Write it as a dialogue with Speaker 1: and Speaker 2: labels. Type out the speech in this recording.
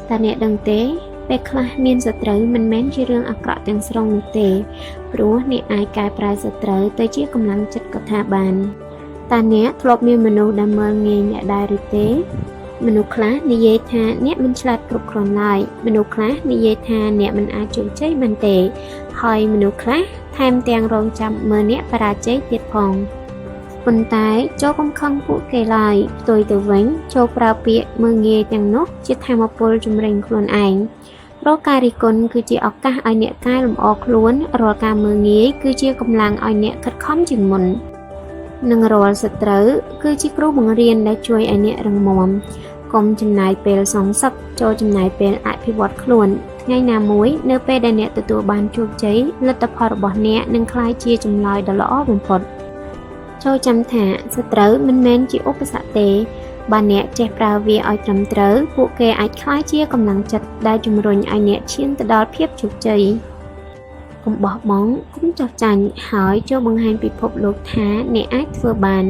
Speaker 1: តែអ្នកដឹងទេពេលខ្លះមានសត្រូវមិនមែនជារឿងអាក្រក់ទាំងស្រុងនោះទេព្រោះអ្នកអាចកែប្រែសត្រូវទៅជាកម្លាំងចិត្តក៏ថាបានតែអ្នកធ្លាប់មានមនុស្សដែលមើលងាយអ្នកដែរឬទេមនុស្សខ្លះនិយាយថាអ្នកមិនឆ្លាតគ្រប់គ្រាន់ឡើយមនុស្សខ្លះនិយាយថាអ្នកមិនអាចជោគជ័យបានទេហើយមនុស្សខ្លះថែមទាំងរងចាំមើលអ្នកបរាជ័យទៀតផងប៉ុន្តែចូលកំខឹងពួកគេឡើយផ្ទុយទៅវិញចូលប្រើពាក្យមើលងាយទាំងនោះជាធម៌ពលជំរុញខ្លួនឯងរកការរិះគន់គឺជាឱកាសឲ្យអ្នកកែលម្អខ្លួនរាល់ការមើលងាយគឺជាកម្លាំងឲ្យអ្នកខិតខំជាងមុននិងរាល់សត្រូវគឺជាគ្រូបង្រៀនដែលជួយឲ្យអ្នករឹងមាំកុំចំណាយពេលសងសឹកចូលចំណាយពេលអភិវឌ្ឍខ្លួនថ្ងៃណាមួយនៅពេលដែលអ្នកទទួលបានជោគជ័យលទ្ធផលរបស់អ្នកនឹងក្លាយជាចម្លើយដ៏ល្អបំផុតចូលចាំថាសត្រូវមិនមែនជាឧបសគ្គទេបើអ្នកចេះប្រើវាឲ្យត្រឹមត្រូវពួកគេអាចក្លាយជាកម្លាំងចិត្តដែលជំរុញឲ្យអ្នកឈានទៅដល់ភាពជោគជ័យកុំបោះបង់កុំចោះចាញ់ហើយចូលបង្ហាញពិភពលោកថាអ្នកអាចធ្វើបាន